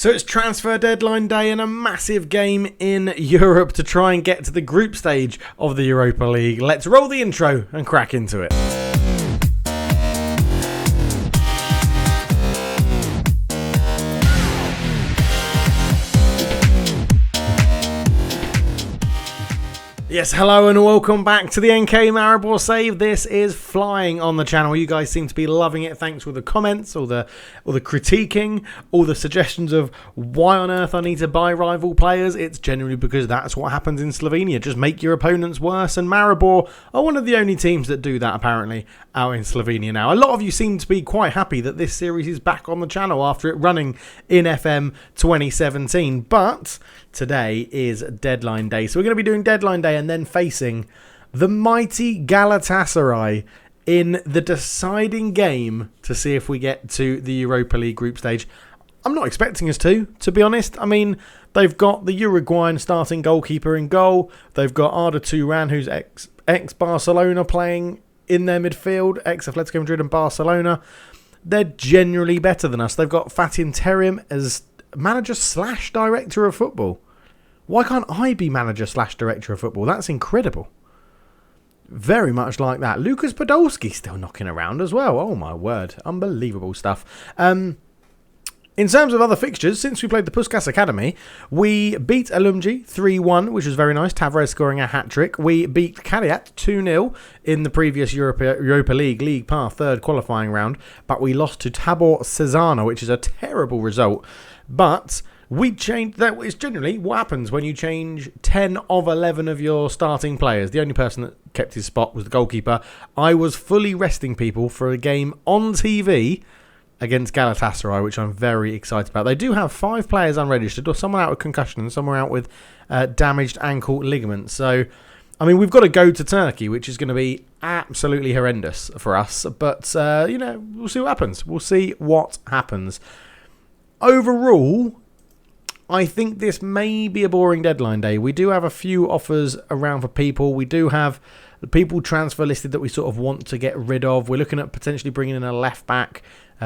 So it's transfer deadline day and a massive game in Europe to try and get to the group stage of the Europa League. Let's roll the intro and crack into it. Yes, hello and welcome back to the NK Maribor save. This is flying on the channel. You guys seem to be loving it. Thanks for the comments, all the critiquing, all the suggestions of why on earth I need to buy rival players. It's generally because that's what happens in Slovenia. Just make your opponents worse. And Maribor are one of the only teams that do that apparently out in Slovenia now. A lot of you seem to be quite happy that this series is back on the channel after it running in FM 2017. But today is deadline day. So we're going to be doing deadline day and then facing the mighty Galatasaray in the deciding game to see if we get to the Europa League group stage. I'm not expecting us to be honest. I mean, they've got the Uruguayan starting goalkeeper in goal. They've got Arda Turan, who's ex-Barcelona, playing in their midfield, ex-Atletico Madrid and Barcelona. They're generally better than us. They've got Fatin Terim as manager/director of football. Why can't I be manager/director of football? That's incredible. Very much like that. Lucas Podolski still knocking around as well. Oh my word. Unbelievable stuff. In terms of other fixtures, since we played the Puskás Academy, we beat Alumji 3-1, which was very nice. Tavares scoring a hat-trick. We beat Kariat 2-0 in the previous Europa League League Path third qualifying round, but we lost to Tabor Cezana, which is a terrible result. But we changed. That is generally what happens when you change 10 of 11 of your starting players. The only person that kept his spot was the goalkeeper. I was fully resting people for a game on TV against Galatasaray, which I'm very excited about. They do have 5 players unregistered, or someone out with concussion and someone out with damaged ankle ligaments. So, I mean, we've got to go to Turkey, which is going to be absolutely horrendous for us. But, we'll see what happens. We'll see what happens. Overall, I think this may be a boring deadline day. We do have a few offers around for people. We do have the people transfer listed that we sort of want to get rid of. We're looking at potentially bringing in a left back,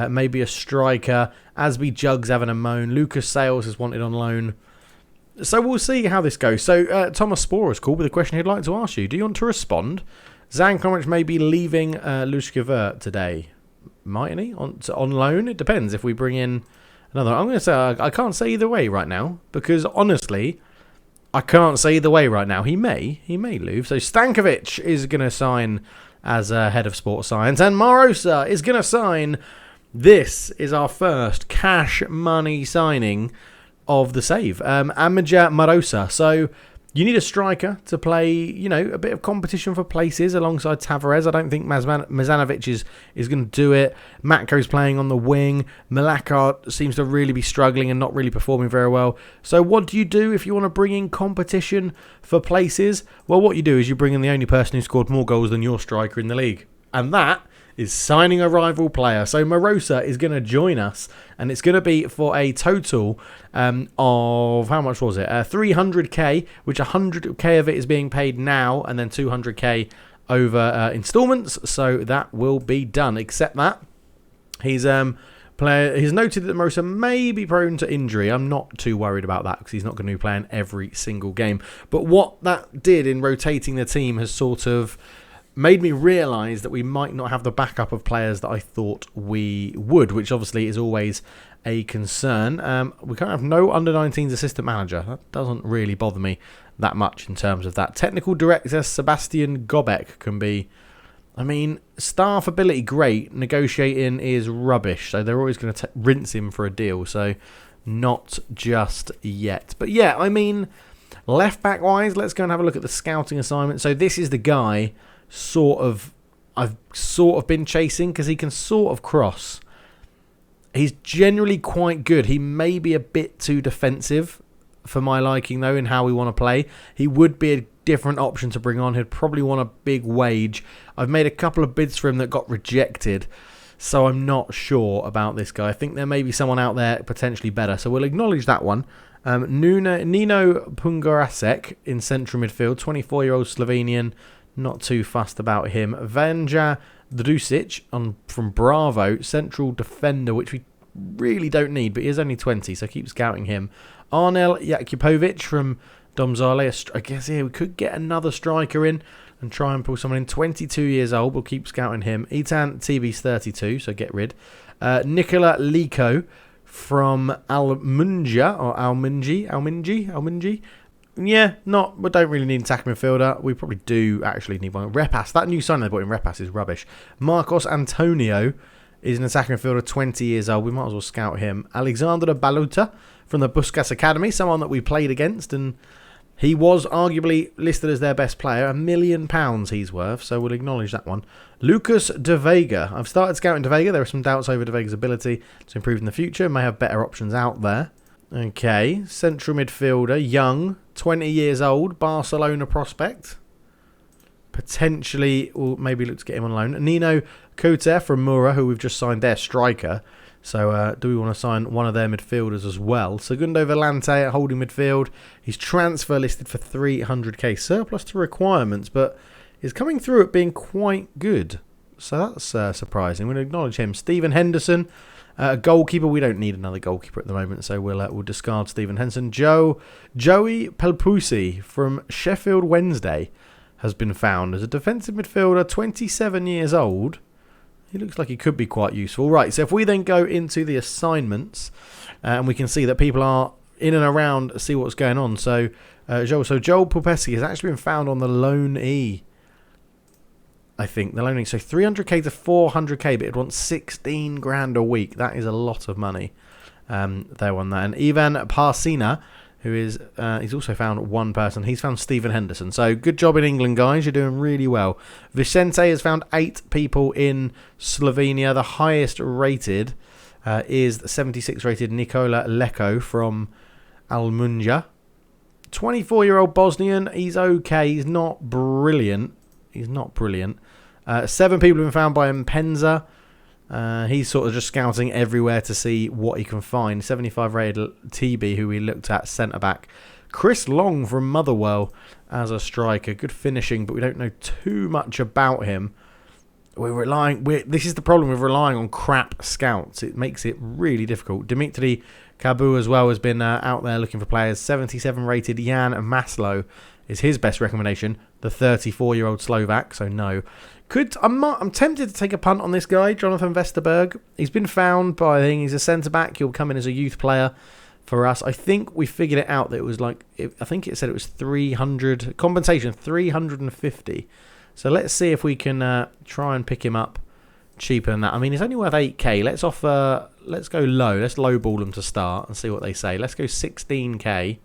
maybe a striker. Asby Jugs having a moan. Lucas Sales is wanted on loan. So we'll see how this goes. So Thomas Spohr is called with a question he'd like to ask you. Do you want to respond? Zan Komrich may be leaving Lushkevert today. Mightn't he? On loan? It depends if we bring in another. I'm going to say I can't say either way right now, because honestly, I can't say either way right now. He may leave. So Stankovic is going to sign as head of sports science, and Marosa is going to sign. This is our first cash money signing of the save. Amaja Marosa. So you need a striker to play, a bit of competition for places alongside Tavares. I don't think Mazanovic is going to do it. Matko's playing on the wing. Milakar seems to really be struggling and not really performing very well. So what do you do if you want to bring in competition for places? Well, what you do is you bring in the only person who scored more goals than your striker in the league. And that is signing a rival player. So Marosa is going to join us, and it's going to be for a total of, how much was it? 300k, which 100k of it is being paid now, and then 200k over installments. So that will be done. Except that he's noted that Marosa may be prone to injury. I'm not too worried about that because he's not going to be playing every single game. But what that did in rotating the team has sort of made me realise that we might not have the backup of players that I thought we would, which obviously is always a concern. We can't have no under-19s assistant manager. That doesn't really bother me that much in terms of that. Technical director Sebastian Gobek can be, staff ability great, negotiating is rubbish, so they're always going to rinse him for a deal, so not just yet. But yeah, left back wise, let's go and have a look at the scouting assignment. So this is the guy I've been chasing, because he can sort of cross. He's generally quite good. He may be a bit too defensive for my liking, though, in how we want to play. He would be a different option to bring on. He'd probably want a big wage. I've made a couple of bids for him that got rejected, so I'm not sure about this guy. I think there may be someone out there potentially better, so we'll acknowledge that one. Nino Pungarasek in central midfield, 24-year-old Slovenian. Not too fussed about him. Vanja Drusic from Bravo, central defender, which we really don't need, but he is only 20, so keep scouting him. Arnel Jakupovic from Domzale. I guess here we could get another striker in and try and pull someone in. 22 years old, we'll keep scouting him. Itan TV's 32, so get rid. Nicola Liko from Almunja, or Alminji. Yeah, we don't really need an attacking midfielder. We probably do actually need one. Repas, that new sign they bought in Repas is rubbish. Marcos Antonio is an attacking midfielder, 20 years old. We might as well scout him. Alexander Baluta from the Puskas Academy, someone that we played against, and he was arguably listed as their best player. £1 million he's worth, so we'll acknowledge that one. Lucas De Vega. I've started scouting De Vega. There are some doubts over De Vega's ability to improve in the future. May have better options out there. Okay, central midfielder, young, 20 years old, Barcelona prospect. Potentially, we'll maybe look to get him on loan. Nino Cote from Mura, who we've just signed their striker. So do we want to sign one of their midfielders as well? Segundo Volante at holding midfield. He's transfer listed for 300k, surplus to requirements, but is coming through at being quite good. So that's surprising. We'll acknowledge him. Stephen Henderson. A goalkeeper, we don't need another goalkeeper at the moment, so we'll discard Stephen Henson. Joey Pelpusi from Sheffield Wednesday has been found as a defensive midfielder, 27 years old. He looks like he could be quite useful. Right, so if we then go into the assignments, and we can see that people are in and around, see what's going on. So Joel Pulpeski has actually been found on the Loan E. I think the loaning, so 300k to 400k, but it wants 16 grand a week. That is a lot of money. They won that. And Ivan Parsina, who is, he's also found one person. He's found Stephen Henderson. So good job in England, guys. You're doing really well. Vicente has found 8 people in Slovenia. The highest rated is the 76 rated Nikola Leko from Almunja. 24-year-old Bosnian. He's okay. He's not brilliant. 7 people have been found by Mpenza. He's sort of just scouting everywhere to see what he can find. 75 rated TB, who we looked at, centre-back. Chris Long from Motherwell as a striker. Good finishing, but we don't know too much about him. This is the problem with relying on crap scouts. It makes it really difficult. Dimitri Kabu as well has been out there looking for players. 77 rated Jan Maslow is his best recommendation. The 34-year-old Slovak, so no. I'm tempted to take a punt on this guy, Jonathan Vesterberg. He's been found by, I think he's a centre-back. He'll come in as a youth player for us. I think we figured it out that it was I think it said it was 300, compensation 350. So let's see if we can try and pick him up cheaper than that. I mean, he's only worth 8k. Let's go low. Let's lowball them to start and see what they say. Let's go 16k.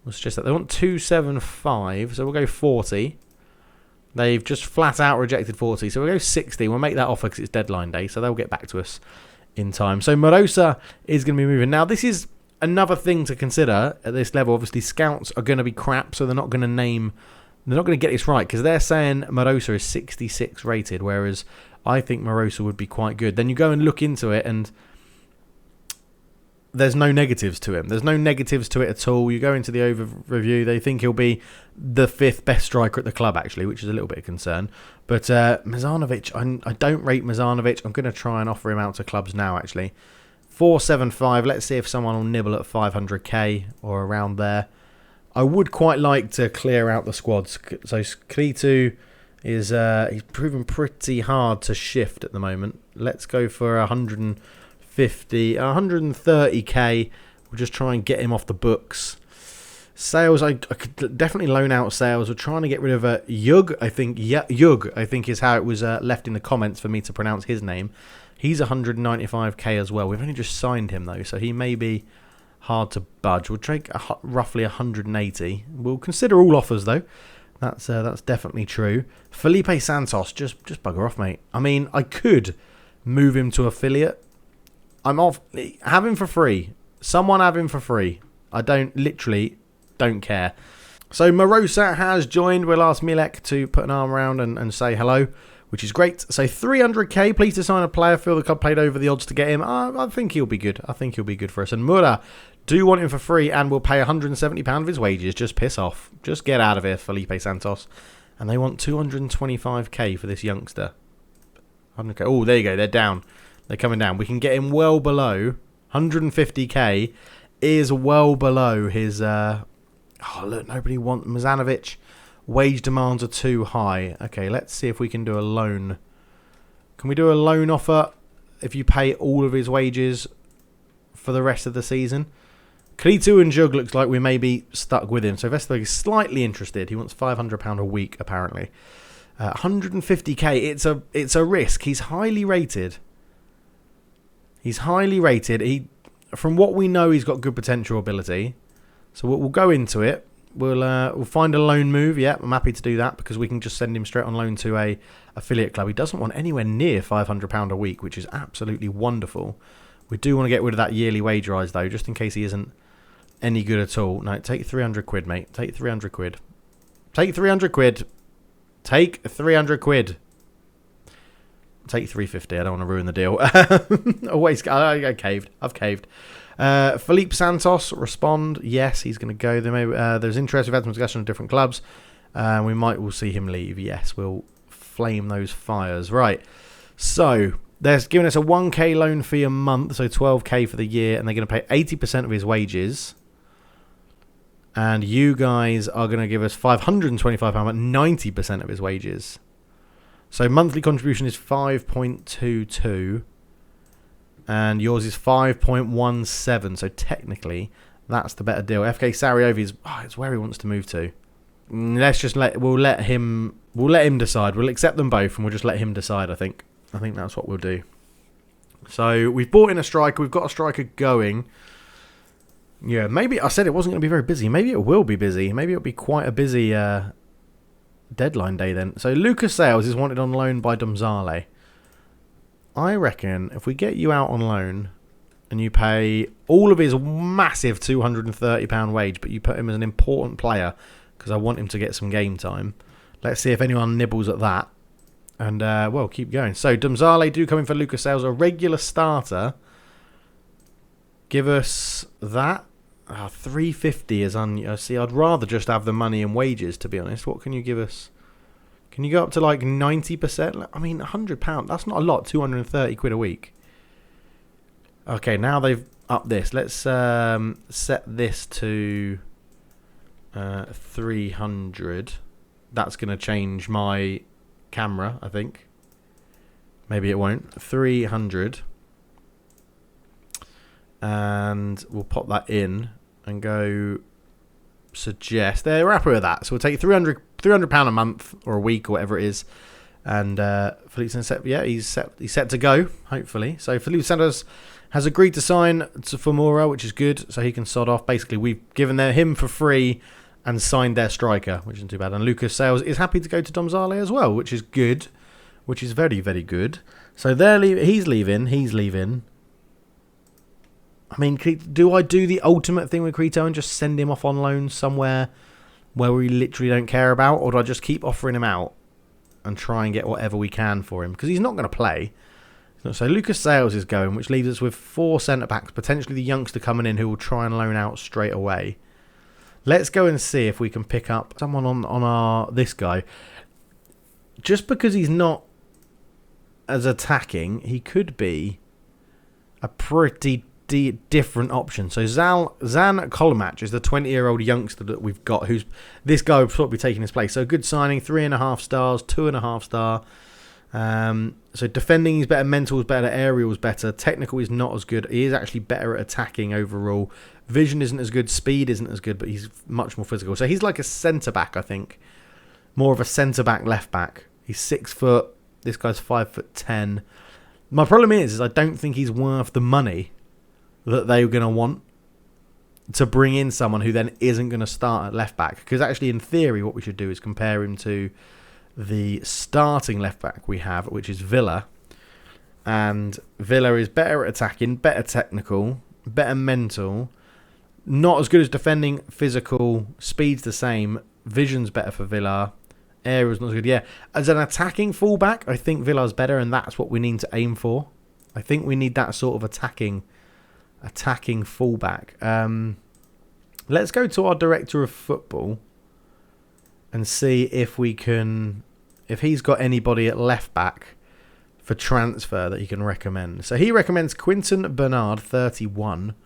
It's just that they want 275, so we'll go 40. They've just flat out rejected 40, so we'll go 60. We'll make that offer because it's deadline day, so they'll get back to us in time. So Morosa is going to be moving. Now, this is another thing to consider at this level. Obviously, scouts are going to be crap, so they're not going to get this right, because they're saying Morosa is 66 rated, whereas I think Morosa would be quite good. Then you go and look into it, and there's no negatives to him. There's no negatives to it at all. You go into the overview, they think he'll be the 5th best striker at the club, actually, which is a little bit of concern. But Mazanovic, I don't rate Mazanovic. I'm going to try and offer him out to clubs now, actually. 475. Let's see if someone will nibble at 500k or around there. I would quite like to clear out the squads. So Kritu is he's proven pretty hard to shift at the moment. Let's go for 130k. We'll just try and get him off the books. Sales, I could definitely loan out Sales. We're trying to get rid of Yug. I think Yug, I think, is how it was left in the comments for me to pronounce his name. He's 195k as well. We've only just signed him though, so he may be hard to budge. We'll take roughly 180. We'll consider all offers though. That's definitely true. Felipe Santos, just bugger off, mate. I mean, I could move him to affiliate. I'm off. Have him for free. Someone have him for free. I don't care. So Morosa has joined. We'll ask Milek to put an arm around and say hello, which is great. So 300k, please to sign a player. Feel the club played over the odds to get him. I think he'll be good. I think he'll be good for us. And Mura do want him for free, and we'll pay £170 of his wages. Just piss off. Just get out of here, Felipe Santos. And they want 225k for this youngster. 100k. Oh, there you go. They're down. They're coming down. We can get him well below 150k. Is well below his. Oh look, nobody wants Mazanovic. Wage demands are too high. Okay, let's see if we can do a loan. Can we do a loan offer if you pay all of his wages for the rest of the season? Klitu and Jug looks like we may be stuck with him. So Vesterberg is slightly interested. He wants £500 a week, apparently. 150k. It's a risk. He's highly rated. He's highly rated. From what we know, he's got good potential ability. So we'll go into it. We'll find a loan move. Yeah, I'm happy to do that because we can just send him straight on loan to a affiliate club. He doesn't want anywhere near £500 a week, which is absolutely wonderful. We do want to get rid of that yearly wage rise though, just in case he isn't any good at all. No, take 300 quid, mate. Take 300 quid. Take 300 quid. Take 300 quid. Take 350. I don't want to ruin the deal. I caved. I've caved. Felipe Santos, respond. Yes, he's going to go. There's interest. We've had some discussion on different clubs. We'll see him leave. Yes, we'll flame those fires. Right. So they're giving us a 1k loan fee a month, so 12k for the year, and they're going to pay 80% of his wages. And you guys are going to give us £525, but 90% of his wages. So monthly contribution is 5.22. And yours is 5.17. So technically, that's the better deal. FK Sariovi it's where he wants to move to. We'll let him decide. We'll accept them both and we'll just let him decide, I think. I think that's what we'll do. So we've bought in a striker. We've got a striker going. Yeah, maybe I said it wasn't going to be very busy. Maybe it will be busy. Maybe it'll be quite a busy deadline day then. So Lucas Sales is wanted on loan by Domzale. I reckon if we get you out on loan and you pay all of his massive £230 wage, but you put him as an important player because I want him to get some game time. Let's see if anyone nibbles at that. And, keep going. So Domzale do come in for Lucas Sales, a regular starter. Give us that. 350 is see, I'd rather just have the money and wages, to be honest. What can you give us? Can you go up to like 90%? I mean, £100. That's not a lot. 230 quid a week. Okay, now they've upped this. Let's set this to 300. That's going to change my camera, I think. Maybe it won't. 300. And we'll pop that in and go suggest. They're happy with that. So we'll take £300 a month or a week or whatever it is. And Felipe Santos, he's set to go, hopefully. So Felipe Santos has agreed to sign for Mora, which is good. So he can sod off. Basically, we've given him for free and signed their striker, which isn't too bad. And Lucas Sales is happy to go to Domzale as well, which is good. Which is very, very good. So he's leaving. I mean, do I do the ultimate thing with Crito and just send him off on loan somewhere where we literally don't care about? Or do I just keep offering him out and try and get whatever we can for him? Because he's not going to play. So Lucas Sales is going, which leaves us with 4 centre-backs, potentially the youngster coming in who will try and loan out straight away. Let's go and see if we can pick up someone on this guy. Just because he's not as attacking, he could be a pretty different option. So Zan Kolomac is the 20-year-old youngster that we've got. This guy will probably be taking his place. So good signing, 3.5 stars, 2.5 star. So defending he's better, mental is better, aerial is better, technical is not as good. He is actually better at attacking overall. Vision isn't as good, speed isn't as good, but he's much more physical. So he's like a centre back, I think. More of a centre back, left back. He's 6 foot. This guy's 5'10". My problem is I don't think he's worth the money that they're going to want to bring in someone who then isn't going to start at left back. Because actually, in theory, what we should do is compare him to the starting left back we have, which is Villa. And Villa is better at attacking, better technical, better mental, not as good as defending, physical, speed's the same, vision's better for Villa, aerial's not as good. Yeah, as an attacking fullback, I think Villa's better, and that's what we need to aim for. I think we need that sort of attacking fullback. Let's go to our director of football and see if he's got anybody at left back for transfer that he can recommend. So he recommends Quinton Bernard, 31.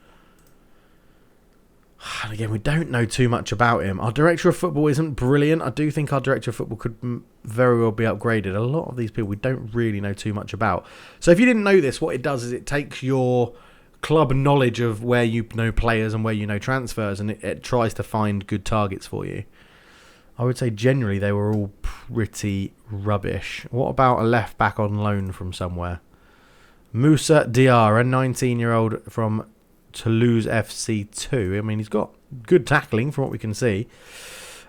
And again, we don't know too much about him. Our director of football isn't brilliant. I do think our director of football could very well be upgraded. A lot of these people we don't really know too much about. So if you didn't know this, what it does is it takes your club knowledge of where you know players and where you know transfers, and it tries to find good targets for you. I would say generally they were all pretty rubbish. What about a left back on loan from somewhere? Moussa Diarra, a 19-year-old from Toulouse FC2. I mean, he's got good tackling from what we can see.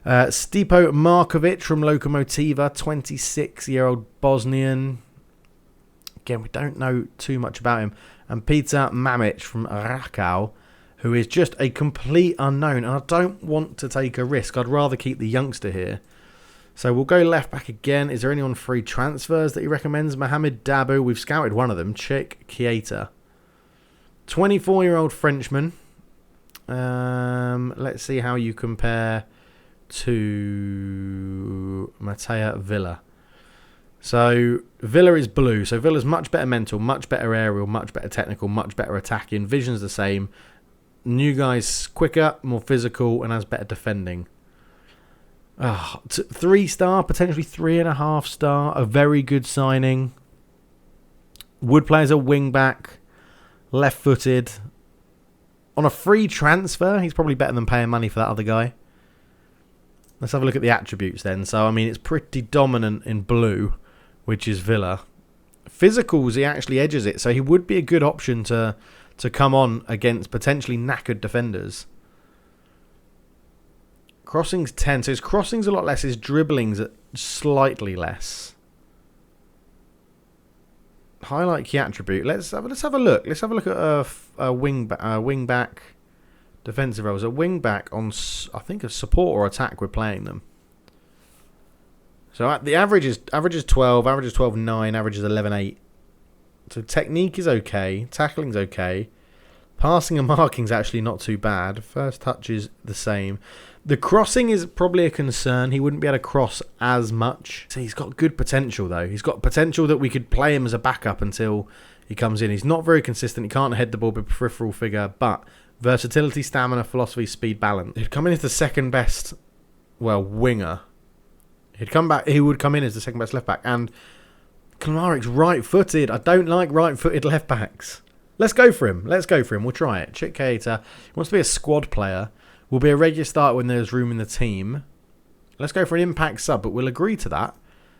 Stipo Markovic from Lokomotiva, 26-year-old Bosnian. Again, we don't know too much about him. And Peter Mamic from Rakau, who is just a complete unknown. And I don't want to take a risk. I'd rather keep the youngster here. So we'll go left back again. Is there anyone free transfers that he recommends? Mohamed Dabou. We've scouted one of them. Chik Keita. 24-year-old Frenchman. Let's see how you compare to Matteo Villa. So Villa is blue. So Villa's much better mental, much better aerial, much better technical, much better attacking. Vision's the same. New guy's quicker, more physical, and has better defending. 3-star, potentially 3.5-star. A very good signing. Would play as a wing back. Left-footed. On a free transfer, he's probably better than paying money for that other guy. Let's have a look at the attributes then. So, I mean, it's pretty dominant in blue, which is Villa. Physicals, he actually edges it. So he would be a good option to come on against potentially knackered defenders. Crossings 10. So his crossings a lot less. His dribbling's slightly less. Highlight key attribute. Let's have a look. Let's have a look at a wing back defensive roles. A wing back on, I think, a support or attack. We're playing them. So the average is 12. Average is 12.9. Average is 11.8. So technique is okay. Tackling's okay. Passing and marking's actually not too bad. First touch is the same. The crossing is probably a concern. He wouldn't be able to cross as much. So he's got good potential, though. He's got potential that we could play him as a backup until he comes in. He's not very consistent. He can't head the ball, but peripheral figure. But versatility, stamina, philosophy, speed, balance. He'd come in as the second best, winger. He would come in as the second best left back. And Klamarik's right-footed. I don't like right-footed left backs. Let's go for him. We'll try it. Chik Keita wants to be a squad player. Will be a regular start when there's room in the team. Let's go for an impact sub, but we'll agree to that.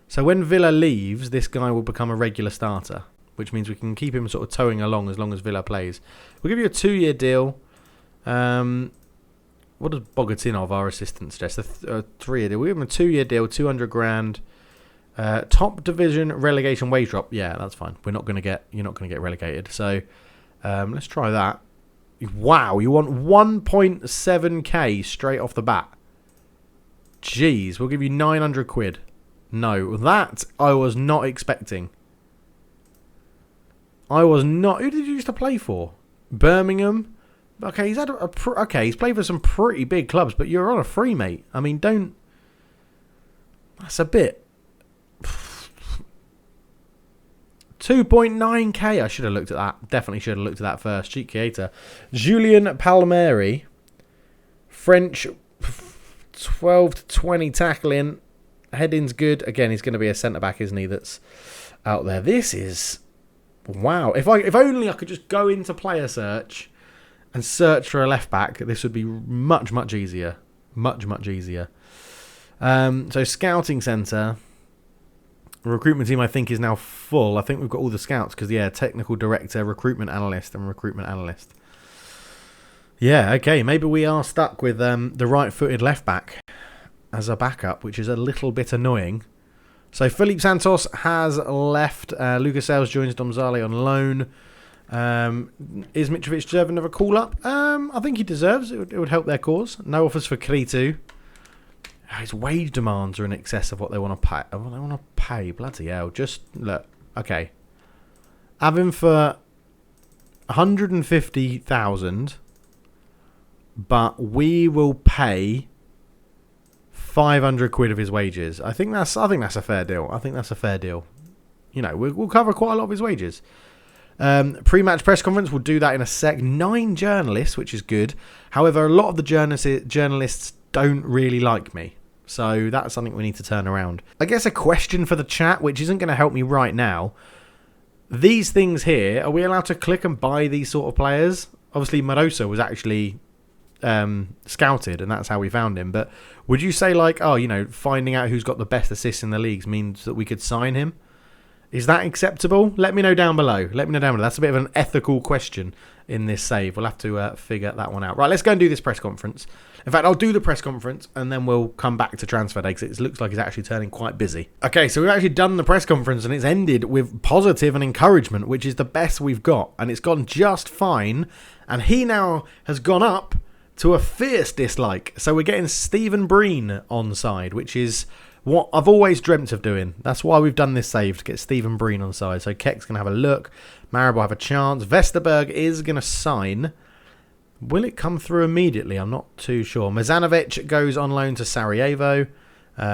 So when Villa leaves, this guy will become a regular starter, which means we can keep him sort of towing along as long as Villa plays. We'll give you a 2-year deal. What does Bogatinov, our assistant, suggest? A 3-year deal. We'll give him a 2-year deal, 200 grand. Top division relegation wage drop. Yeah, that's fine. You're not going to get relegated. So let's try that. Wow, you want 1.7k straight off the bat. Jeez, we'll give you 900 quid. No, that I was not expecting. Who did you used to play for? Birmingham. Okay, he's played for some pretty big clubs, but you're on a free, mate. I mean, that's a bit. 2.9k. I should have looked at that. Definitely should have looked at that first. Chik Keita. Julien Palmieri. French. 12 to 20 tackling. Heading's good. Again, he's going to be a centre-back, isn't he, that's out there. This is... Wow. If only I could just go into player search and search for a left-back, this would be much, much easier. Much, much easier. So, scouting centre... Recruitment team, I think, is now full. I think we've got all the scouts because, technical director, recruitment analyst, and recruitment analyst. Yeah, okay. Maybe we are stuck with the right-footed left-back as a backup, which is a little bit annoying. So, Felipe Santos has left. Lucas Sales joins Domzale on loan. Is Mitrovic deserving of a call-up? I think he deserves. It would help their cause. No offers for Kritu. His wage demands are in excess of what they want to pay. Bloody hell. Just look. Okay. Have him for 150,000, but we will pay 500 quid of his wages. I think that's a fair deal. You know, we'll cover quite a lot of his wages. Pre-match press conference, we'll do that in a sec. 9 journalists, which is good. However, a lot of the journalists don't really like me. So that's something we need to turn around. I guess a question for the chat, which isn't going to help me right now. These things here, are we allowed to click and buy these sort of players? Obviously, Marosa was actually scouted, and that's how we found him. But would you say, like, oh, you know, finding out who's got the best assists in the leagues means that we could sign him? Is that acceptable? Let me know down below. That's a bit of an ethical question in this save. We'll have to figure that one out. Right, let's go and do this press conference. In fact, I'll do the press conference and then we'll come back to transfer day because it looks like it's actually turning quite busy. Okay, so we've actually done the press conference and it's ended with positive and encouragement, which is the best we've got. And it's gone just fine. And he now has gone up to a fierce dislike. So we're getting Stephen Breen on side, which is what I've always dreamt of doing. That's why we've done this save, to get Stephen Breen on side. So Keck's going to have a look. Maribor have a chance. Vesterberg is going to sign. Will it come through immediately? I'm not too sure. Mazanovic goes on loan to Sarajevo,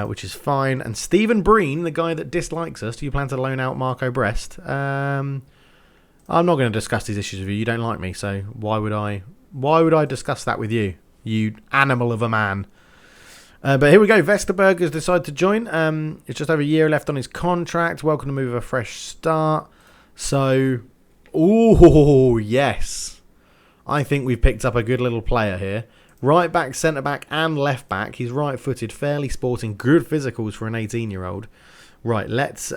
which is fine. And Stephen Breen, the guy that dislikes us, do you plan to loan out Marco Brest? I'm not going to discuss these issues with you. You don't like me, so why would I discuss that with you? You animal of a man. But here we go. Vesterberg has decided to join. It's just over a year left on his contract. Welcome to move, a fresh start. So, oh yes. I think we've picked up a good little player here. Right back, centre back and left back. He's right footed, fairly sporting, good physicals for an 18-year-old. Right, let's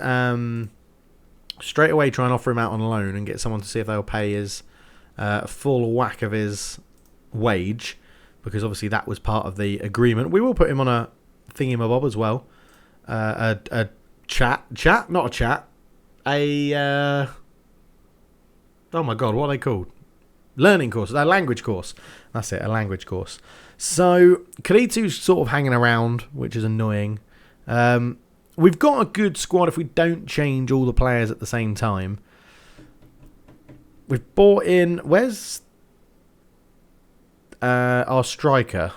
straight away try and offer him out on loan and get someone to see if they'll pay his full whack of his wage. Because obviously that was part of the agreement. We will put him on a thingy-mabob as well. A chat. Not a chat. Oh my god, what are they called? Learning course. A language course. That's it, a language course. So, Kalitu's sort of hanging around, which is annoying. We've got a good squad if we don't change all the players at the same time. We've bought in... Where's our striker?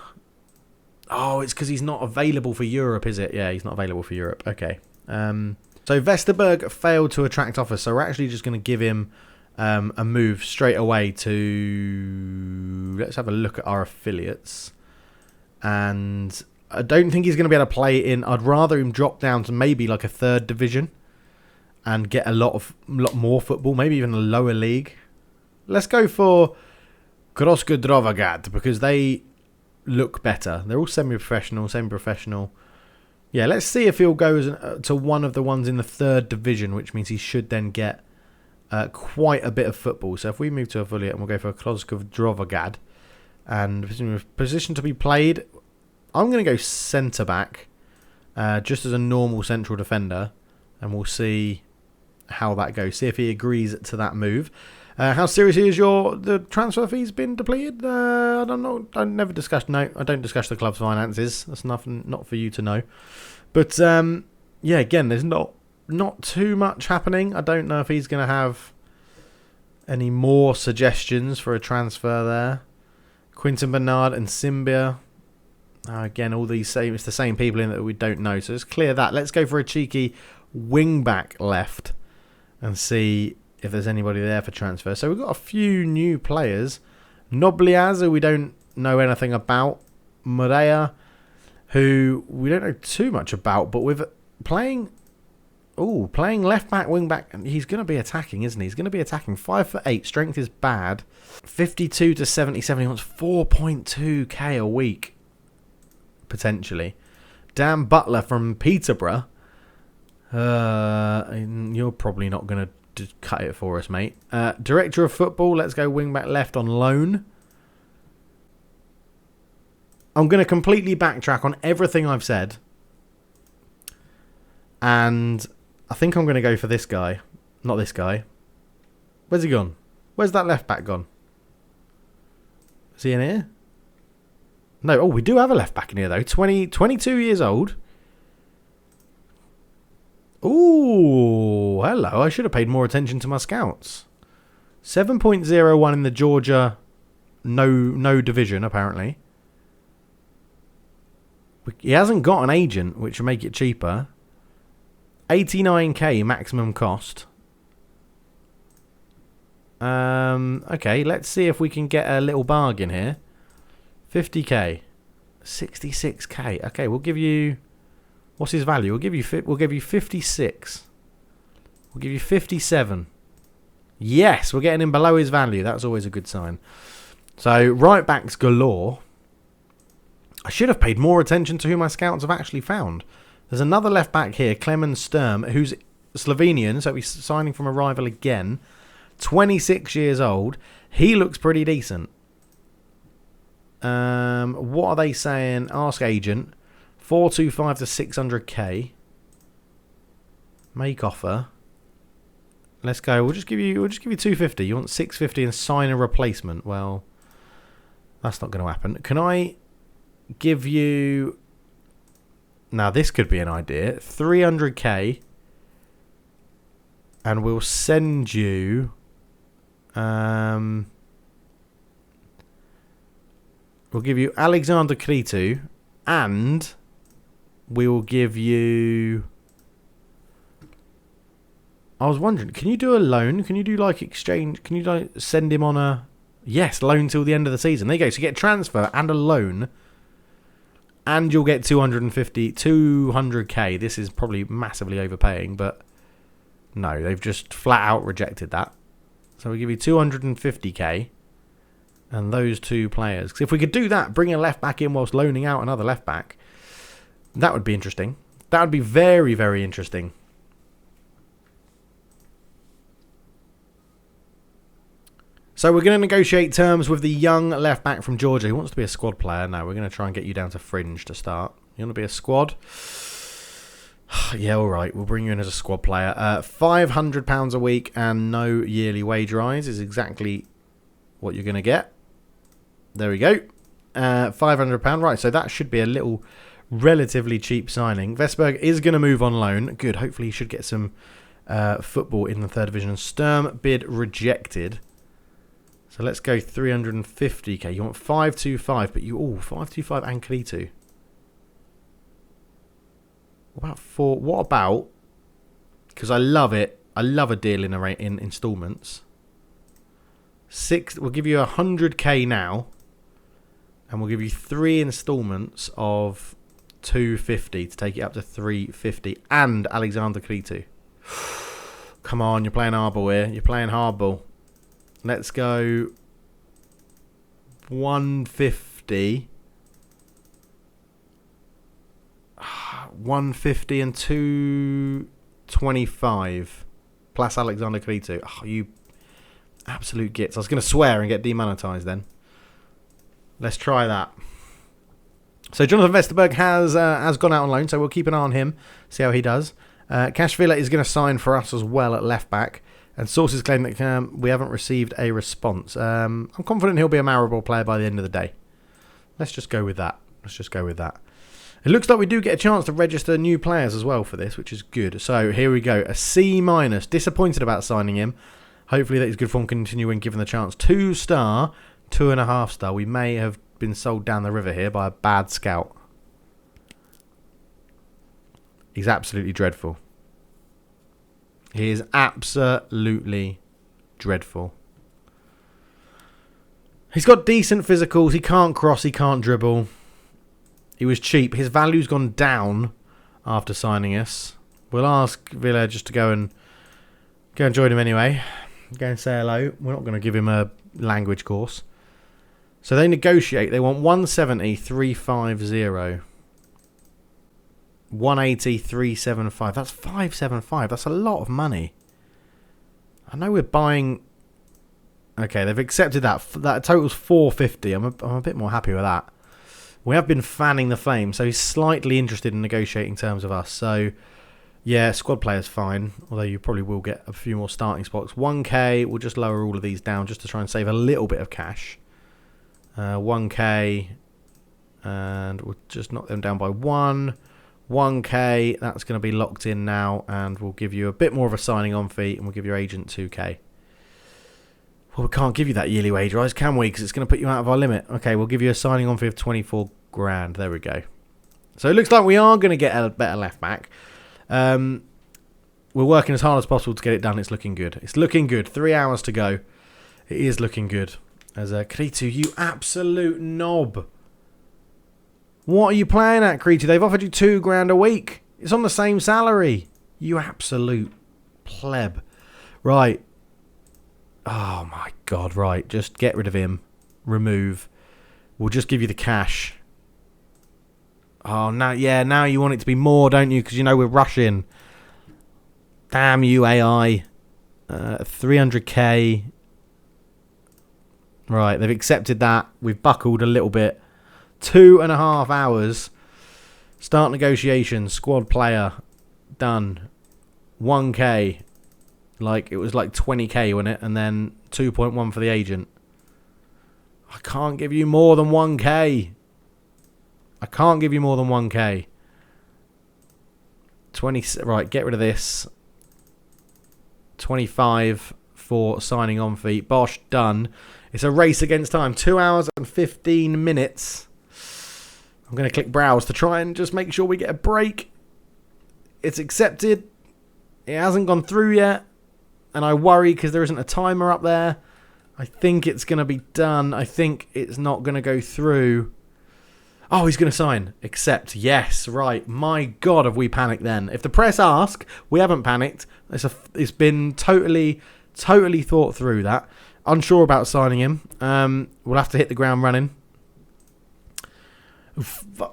Oh, it's because he's not available for Europe, is it? Yeah, he's not available for Europe. Okay. So Vesterberg failed to attract offers, so we're actually just going to give him a move straight away to... Let's have a look at our affiliates. And I don't think he's going to be able to play in... I'd rather him drop down to maybe like a 3rd division and get a lot more football, maybe even a lower league. Let's go for Kroska Drovagad because they look better. They're all semi-professional. Yeah, let's see if he'll go to one of the ones in the 3rd division, which means he should then get quite a bit of football. So if we move to affiliate and we'll go for Kroska Drovagad and position to be played, I'm going to go centre-back just as a normal central defender, and we'll see how that goes. See if he agrees to that move. How seriously is the transfer fees been depleted? I don't know. I don't discuss the club's finances. That's not for you to know. But yeah, again, there's not too much happening. I don't know if he's going to have any more suggestions for a transfer there. Quinton Bernard and Simbia. Again, all these it's the same people in that we don't know. So let's clear that. Let's go for a cheeky wing back left and see if there's anybody there for transfer. So we've got a few new players. Nobliaz, who we don't know anything about. Morea, who we don't know too much about, but with playing left back, wing back, he's going to be attacking, isn't he? He's going to be attacking. 5'8", strength is bad. 52 to 77, he wants 4.2k a week, potentially. Dan Butler from Peterborough. You're probably not going to cut it for us, mate. Director of football, let's go wing back left on loan. I'm going to completely backtrack on everything I've said. And I think I'm going to go for this guy. Not this guy. Where's he gone? Where's that left back gone? Is he in here? No. Oh, we do have a left back in here, though. 22 years old. Ooh, hello. I should have paid more attention to my scouts. 7.01 in the Georgia no division, apparently. He hasn't got an agent, which will make it cheaper. 89k maximum cost. Okay, let's see if we can get a little bargain here. 50k, 66k. Okay, we'll give you. What's his value? We'll give you 56. We'll give you 57. Yes, we're getting him below his value. That's always a good sign. So right backs galore. I should have paid more attention to who my scouts have actually found. There's another left back here, Klemen Sturm, who's Slovenian, so he's signing from a rival again. 26 years old. He looks pretty decent. What are they saying? Ask agent. 425 to 600k. Make offer. Let's go. We'll just give you 250. You want 650 and sign a replacement? Well, that's not going to happen. Can I give you? Now this could be an idea. 300k, and we'll send you. We'll give you Alexander Kritu, and we will give you. I was wondering, can you do a loan? Can you do like exchange? Can you like send him on a loan till the end of the season? There you go. So you get a transfer and a loan, and you'll get 200k. This is probably massively overpaying, but no, they've just flat out rejected that. So we give you 250k. And those two players. Because if we could do that, bring a left back in whilst loaning out another left back, that would be interesting. That would be very, very interesting. So we're going to negotiate terms with the young left back from Georgia who wants to be a squad player. No, we're going to try and get you down to fringe to start. You want to be a squad? Yeah, all right. We'll bring you in as a squad player. £500 a week and no yearly wage rise is exactly what you're going to get. There we go. £500. Right, so that should be a little relatively cheap signing. Vestberg is going to move on loan. Good. Hopefully he should get some football in the third division. Sturm bid rejected. So let's go 350k. You want 525, but 525 and Kritu. What about? Because I love it. I love a deal in installments. We'll give you 100k now, and we'll give you 3 installments of 250 to take it up to 350 and Alexander Kritu. Come on, you're playing hardball here. You're playing hardball. Let's go 150. 150 and 225 plus Alexander Kritu. Oh, you absolute gits. I was going to swear and get demonetized then. Let's try that. So Jonathan Vesterberg has gone out on loan, so we'll keep an eye on him, see how he does. Kashvila is going to sign for us as well at left back, and sources claim that we haven't received a response. I'm confident he'll be a Maribor player by the end of the day. Let's just go with that. It looks like we do get a chance to register new players as well for this, which is good. So here we go. A C-. Disappointed about signing him. Hopefully that his good form can continue when given the chance. 2-star, 2.5-star. We may have been sold down the river here by a bad scout. He's absolutely dreadful. He is absolutely dreadful. He's got decent physicals. He can't cross. He can't dribble. He was cheap. His value's gone down after signing us. We'll ask Villa just to go and join him anyway. Go and say hello. We're not going to give him a language course. So they negotiate. They want 170, 350. 180, 375. That's 575. That's a lot of money. I know we're buying. Okay, they've accepted that. That totals 450. I'm a bit more happy with that. We have been fanning the flame, so he's slightly interested in negotiating terms with us. So, yeah, squad player's fine, although you probably will get a few more starting spots. 1k, we'll just lower all of these down just to try and save a little bit of cash. 1k, and we'll just knock them down by 1. 1k, that's going to be locked in now, and we'll give you a bit more of a signing on fee, and we'll give your agent 2k. Well, we can't give you that yearly wage rise, can we? Because it's going to put you out of our limit. Okay, we'll give you a signing on fee of 24 grand. There we go. So it looks like we are going to get a better left back. We're working as hard as possible to get it done. It's looking good. It's looking good. 3 hours to go. It is looking good. As Kritu, you absolute knob. What are you playing at, Kritu? They've offered you $2,000 a week. It's on the same salary. You absolute pleb. Right. Oh my God, right. Just get rid of him. Remove. We'll just give you the cash. Oh, now you want it to be more, don't you? Because you know we're rushing. Damn you, AI. 300k. Right, they've accepted that. We've buckled a little bit. 2.5 hours. Start negotiations. Squad player. Done. 1k. Like, it was like 20k, wasn't it? And then 2.1 for the agent. I can't give you more than 1k. I can't give you more than 1k. 20. Right, get rid of this. 25 for signing on fee. Bosh, done. It's a race against time. 2 hours and 15 minutes. I'm going to click browse to try and just make sure we get a break. It's accepted. It hasn't gone through yet. And I worry because there isn't a timer up there. I think it's going to be done. I think it's not going to go through. Oh, he's going to sign. Accept. Yes, right. My God, have we panicked then. If the press ask, we haven't panicked. It's been totally thought through that. Unsure about signing him. We'll have to hit the ground running.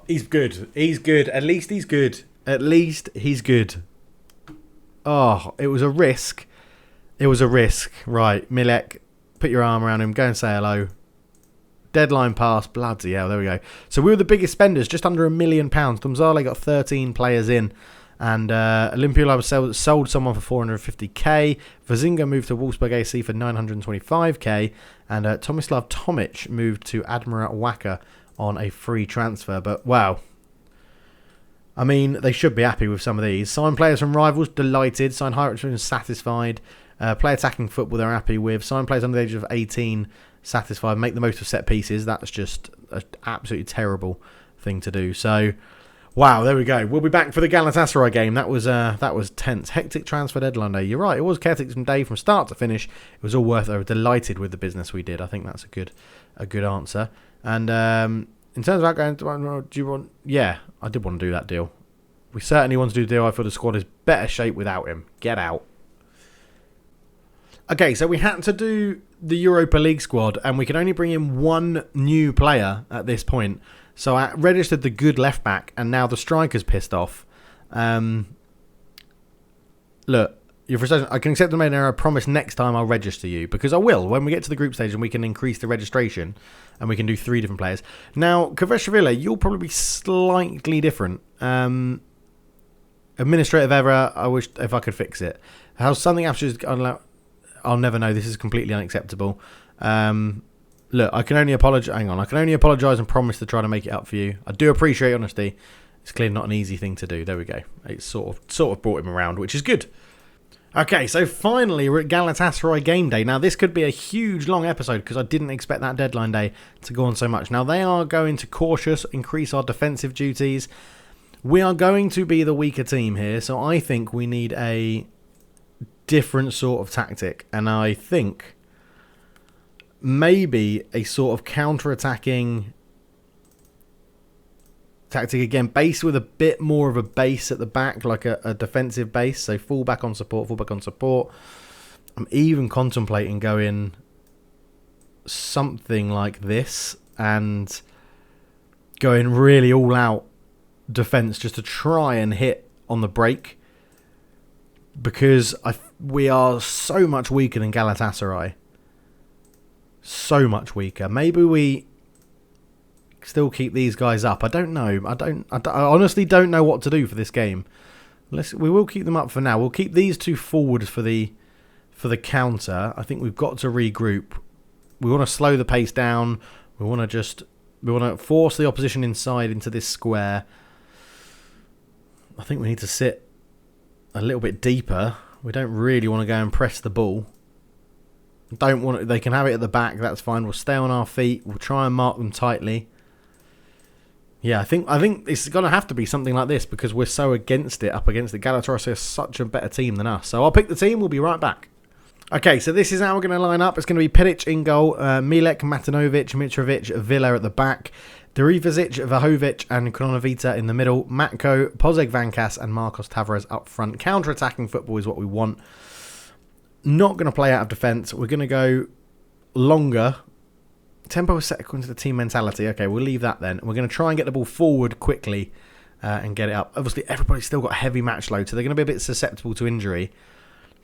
He's good. He's good. At least he's good. At least he's good. Oh, it was a risk. It was a risk. Right, Milek, put your arm around him. Go and say hello. Deadline pass. Bloody hell. There we go. So we were the biggest spenders. Just under £1 million. Domzale got 13 players in. And Olympiolab sold someone for 450k. Vazinga moved to Wolfsburg AC for 925k. And Tomislav Tomic moved to Admira Wacker on a free transfer. But wow. I mean, they should be happy with some of these. Sign players from rivals, delighted. Sign high returns, satisfied. Play attacking football, they're happy with. Sign players under the age of 18, satisfied. Make the most of set pieces. That's just an absolutely terrible thing to do. So, wow, there we go. We'll be back for the Galatasaray game. That was tense. Hectic transfer deadline day. You're right. It was hectic day from start to finish. It was all worth it. I was delighted with the business we did. I think that's a good answer. And in terms of outgoing, do you want? Yeah, I did want to do that deal. We certainly want to do the deal. I feel the squad is better shape without him. Get out. Okay, so we had to do the Europa League squad, and we could only bring in one new player at this point. So I registered the good left back, and now the striker's pissed off. Look, your frustration. I can accept the main error. I promise next time I'll register you, because I will when we get to the group stage and we can increase the registration, and we can do 3 different players. Now, Kveshvili, you'll probably be slightly different. Administrative error. I wish if I could fix it. How something happens. I'll never know. This is completely unacceptable. Look, I can only apologise. Hang on. I can only apologise and promise to try to make it up for you. I do appreciate honesty. It's clearly not an easy thing to do. There we go. It's sort of brought him around, which is good. Okay, so finally we're at Galatasaray game day. Now, this could be a huge, long episode because I didn't expect that deadline day to go on so much. Now, they are going to cautious, increase our defensive duties. We are going to be the weaker team here, so I think we need a different sort of tactic, and I think maybe a sort of counter-attacking tactic again, base with a bit more of a base at the back, like a defensive base, so full back on support. I'm even contemplating going something like this and going really all out defense just to try and hit on the break, because we are so much weaker than Galatasaray. So much weaker. Maybe we still keep these guys up. I don't know. I honestly don't know what to do for this game. We will keep them up for now. We'll keep these 2 forward for the counter. I think we've got to regroup. We want to slow the pace down. We want to force the opposition inside into this square. I think we need to sit a little bit deeper. We don't really want to go and press the ball. They can have it at the back. That's fine. We'll stay on our feet. We'll try and mark them tightly. Yeah, I think it's going to have to be something like this because we're so against it, up against it. Galatasaray is such a better team than us. So I'll pick the team. We'll be right back. Okay, so this is how we're going to line up. It's going to be Pedic in goal, Milek, Matanovic, Mitrovic, Villa at the back, Derivazic, Vahovic and Kronovita in the middle, Matko, Pozeg Vankas and Marcos Tavares up front. Counter-attacking football is what we want. Not going to play out of defence. We're going to go longer. Tempo is set according to the team mentality. Okay, we'll leave that then. We're going to try and get the ball forward quickly and get it up. Obviously, everybody's still got a heavy match load, so they're going to be a bit susceptible to injury.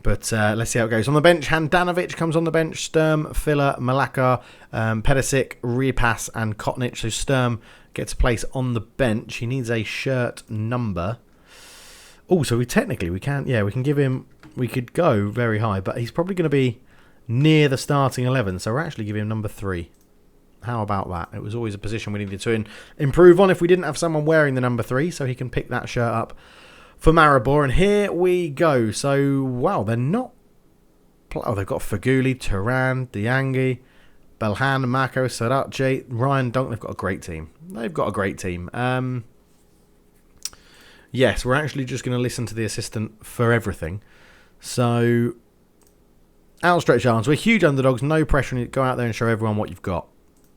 But let's see how it goes. On the bench, Handanovic comes on the bench. Sturm, Filler, Malaka, Pedisic, Repas and Kotnic. So Sturm gets a place on the bench. He needs a shirt number. Oh, so we can give him... We could go very high, but he's probably going to be near the starting 11. So we're actually giving him number 3. How about that? It was always a position we needed to improve on if we didn't have someone wearing the number 3, so he can pick that shirt up for Maribor. And here we go. So, wow, they're not... Oh, they've got Faguli, Turan, Diangi, Belhan, Marco, Sarace, Ryan Dunk. They've got a great team. Yes, we're actually just going to listen to the assistant for everything. So, outstretched arms. We're huge underdogs. No pressure on you. Go out there and show everyone what you've got.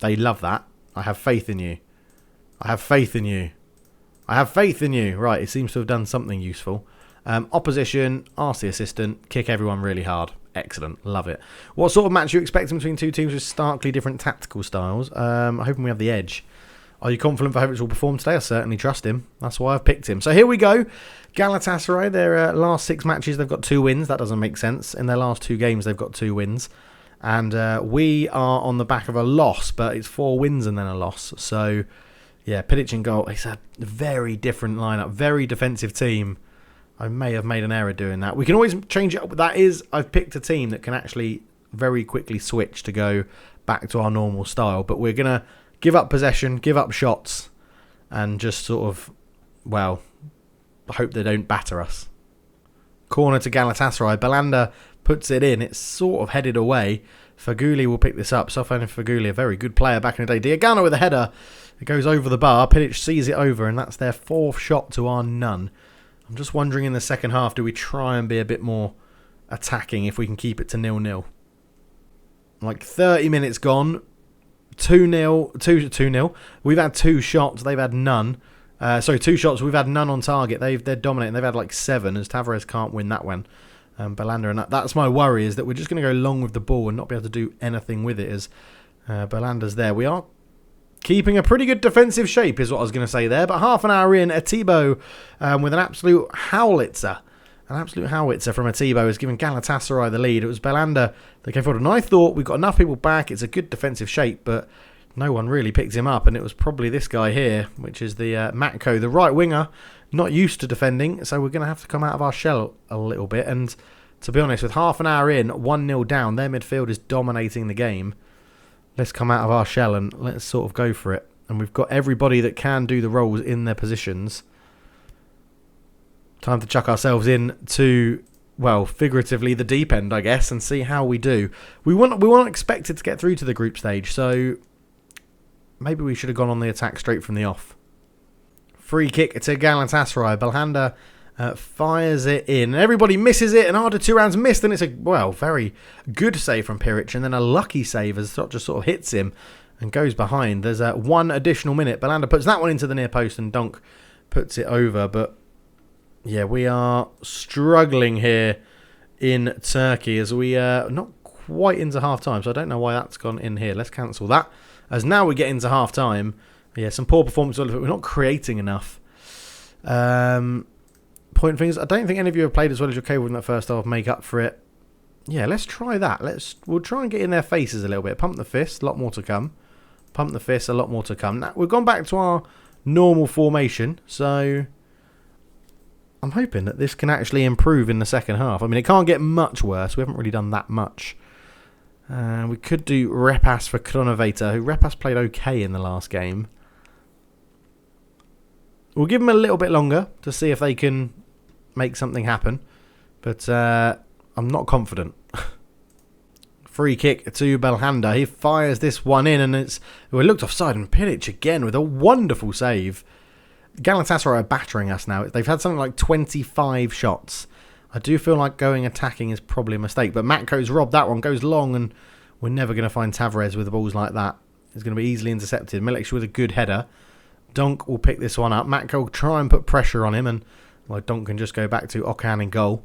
They love that. I have faith in you. I have faith in you. I have faith in you. Right, it seems to have done something useful. Opposition, ask the assistant, kick everyone really hard. Excellent, love it. What sort of match are you expecting between two teams with starkly different tactical styles? I'm hoping we have the edge. Are you confident Vahovic will perform today? I certainly trust him. That's why I've picked him. So here we go. Galatasaray, their last 6 matches, they've got 2 wins. That doesn't make sense. In their last 2 games, they've got 2 wins. And we are on the back of a loss, but it's 4 wins and then a loss. So, yeah, Pedic in goal. It's a very different lineup, very defensive team. I may have made an error doing that. We can always change it up. That is, I've picked a team that can actually very quickly switch to go back to our normal style. But we're going to give up possession, give up shots, and just sort of, well, hope they don't batter us. Corner to Galatasaray. Belanda puts it in. It's sort of headed away. Faguli will pick this up. Sofyan Faguli, a very good player back in the day. Diagano with a header. It goes over the bar. Pedic sees it over, and that's their 4th shot to our none. I'm just wondering in the second half, do we try and be a bit more attacking if we can keep it to 0-0? Like 30 minutes gone. 2-0. 2-0. We've had 2 shots. They've had none. 2 shots. We've had none on target. They're dominating. They've had like 7 as Tavares can't win that one. Belanda, and that's my worry, is that we're just going to go long with the ball and not be able to do anything with it as Belanda's there. We are keeping a pretty good defensive shape is what I was going to say there, but half an hour in, Atibo with an absolute howitzer. An absolute howitzer from Atibo is giving Galatasaray the lead. It was Belanda that came forward, and I thought we've got enough people back. It's a good defensive shape, but no one really picked him up, and it was probably this guy here, which is the Matko, the right winger, not used to defending, so we're going to have to come out of our shell a little bit. And to be honest, with half an hour in, 1-0 down, their midfield is dominating the game. Let's come out of our shell and let's sort of go for it. And we've got everybody that can do the roles in their positions. Time to chuck ourselves in to, well, figuratively the deep end, I guess, and see how we do. We weren't expected to get through to the group stage, so maybe we should have gone on the attack straight from the off. Free kick to Galatasaray. Belhanda fires it in. Everybody misses it, and Arda Turan's missed, and it's a, well, very good save from Piric, and then a lucky save as it just sort of hits him and goes behind. There's 1 additional minute. Belanda puts that one into the near post, and Donk puts it over. But yeah, we are struggling here in Turkey as we are not quite into half-time, so I don't know why that's gone in here. Let's cancel that, as now we get into half-time. Yeah, some poor performance, but we're not creating enough. Point things. I don't think any of you have played as well as you're capable in that first half. Make up for it. Yeah, let's try that. We'll try and get in their faces a little bit. Pump the fist. A lot more to come. Pump the fist. A lot more to come. Now, we've gone back to our normal formation, so I'm hoping that this can actually improve in the second half. I mean, it can't get much worse. We haven't really done that much. We could do Repas for Kronovita, who Repas played okay in the last game. We'll give them a little bit longer to see if they can make something happen. But I'm not confident. Free kick to Belhanda. He fires this one in, and it looked offside, and Pilic again with a wonderful save. Galatasaray are battering us now. They've had something like 25 shots. I do feel like going attacking is probably a mistake, but Matko's robbed that one, goes long, and we're never going to find Tavares with the balls like that. It's going to be easily intercepted. Milic with a good header. Donk will pick this one up. Matko will try and put pressure on him, and Donk can just go back to Okan in goal.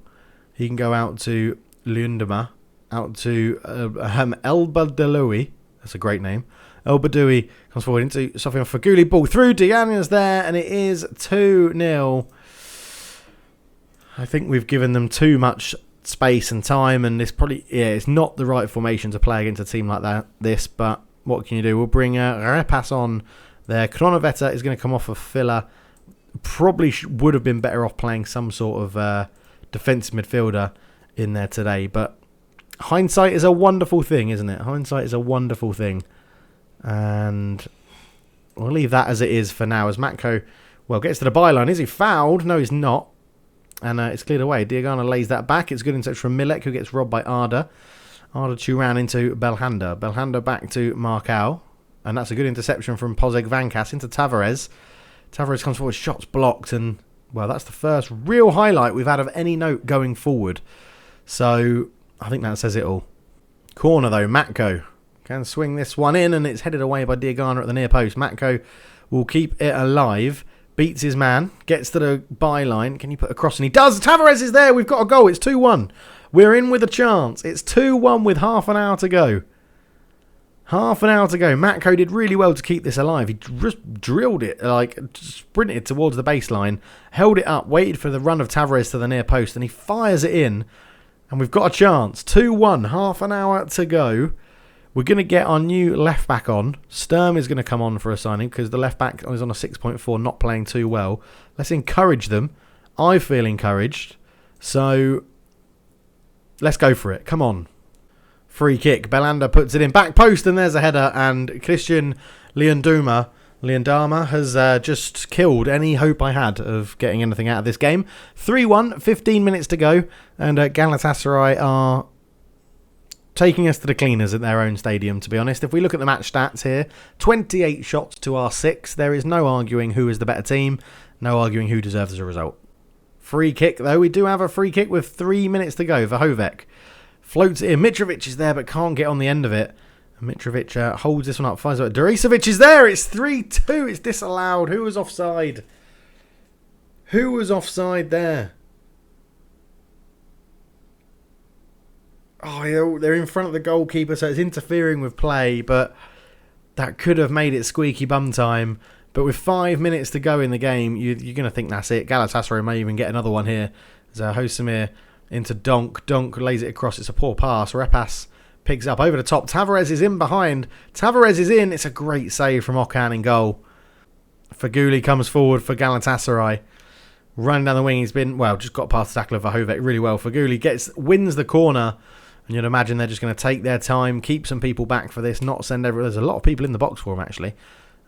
He can go out to Lundema, out to El Badoui. That's a great name. El Badoui comes forward into Sofian Faguli. Ball through. Diana's there, and it is 2-0. I think we've given them too much space and time, and this probably, it's not the right formation to play against a team like this, but what can you do? We'll bring Repas on there. Kronoveta is going to come off of filler. Probably would have been better off playing some sort of defensive midfielder in there today, but hindsight is a wonderful thing, isn't it? Hindsight is a wonderful thing, and we'll leave that as it is for now, as Matko, gets to the byline. Is he fouled? No, he's not. And it's cleared away. Diagana lays that back. It's good interception from Milek, who gets robbed by Arda. Arda Turan into Belhanda. Belhanda back to Markau. And that's a good interception from Pozeg Vankas into Tavares. Tavares comes forward, shots blocked. And, that's the first real highlight we've had of any note going forward. So, I think that says it all. Corner, though. Matko can swing this one in, and it's headed away by Diagana at the near post. Matko will keep it alive. Beats his man, gets to the byline. Can you put a cross? And he does. Tavares is there. We've got a goal. It's 2-1. We're in with a chance. It's 2-1 with half an hour to go. Half an hour to go. Matko did really well to keep this alive. He just drilled it, sprinted towards the baseline, held it up, waited for the run of Tavares to the near post, and he fires it in. And we've got a chance. 2-1. Half an hour to go. We're going to get our new left-back on. Sturm is going to come on for a signing because the left-back is on a 6.4, not playing too well. Let's encourage them. I feel encouraged. So, let's go for it. Come on. Free kick. Belanda puts it in. Back post, and there's a header. And Christian Leondama has just killed any hope I had of getting anything out of this game. 3-1, 15 minutes to go. And Galatasaray are taking us to the cleaners at their own stadium, to be honest. If we look at the match stats here, 28 shots to our 6. There is no arguing who is the better team. No arguing who deserves the result. Free kick, though. We do have a free kick with 3 minutes to go. Verhovek floats it in. Mitrovic is there, but can't get on the end of it. Mitrovic holds this one up. Finds out. Duricevic is there. It's 3-2. It's disallowed. Who was offside? Who was offside there? Oh, they're in front of the goalkeeper, so it's interfering with play, but that could have made it squeaky bum time. But with 5 minutes to go in the game, you're going to think that's it. Galatasaray may even get another one here. There's Hosamir into Donk. Donk lays it across. It's a poor pass. Repas picks it up over the top. Tavares is in behind. Tavares is in. It's a great save from Okan in goal. Faguli comes forward for Galatasaray. Running down the wing. He's been, just got past the tackle of Verhovek really well. Faguli wins the corner. And you'd imagine they're just going to take their time, keep some people back for this, not send everyone. There's a lot of people in the box for them, actually.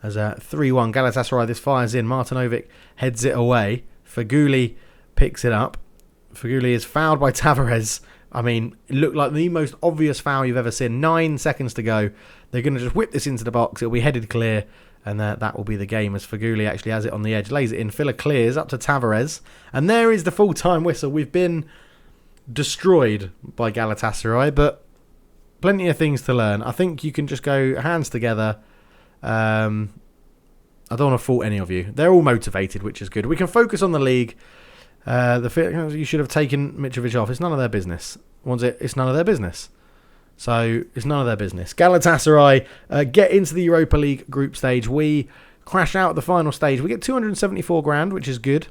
As 3-1, Galatasaray, this fires in. Martinovic heads it away. Faguli picks it up. Faguli is fouled by Tavares. I mean, it looked like the most obvious foul you've ever seen. 9 seconds to go. They're going to just whip this into the box. It'll be headed clear. And that will be the game as Faguli actually has it on the edge. Lays it in. Filler clears up to Tavares. And there is the full-time whistle. We've been destroyed by Galatasaray, but plenty of things to learn. I think you can just go hands together. I don't want to fault any of you. They're all motivated, which is good. We can focus on the league. You should have taken Mitrovic off. It's none of their business. It's none of their business. So it's none of their business. Galatasaray get into the Europa League group stage. We crash out at the final stage. We get 274 grand, which is good.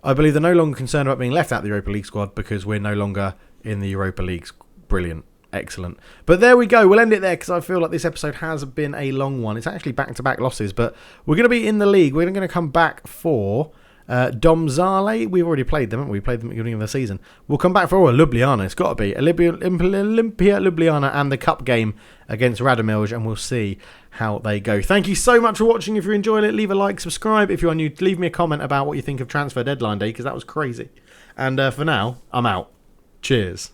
I believe they're no longer concerned about being left out of the Europa League squad because we're no longer in the Europa League. Brilliant. Excellent. But there we go. We'll end it there because I feel like this episode has been a long one. It's actually back-to-back losses, but we're going to be in the league. We're going to come back for Domzale. We've already played them, haven't we? We played them at the beginning of the season. We'll come back for Ljubljana. It's got to be Olympia Ljubljana and the cup game against Radomilj, and we'll see how they go. Thank you so much for watching. If you're enjoying it, leave a like, subscribe. If you are new, leave me a comment about what you think of transfer deadline day because that was crazy. And for now, I'm out. Cheers.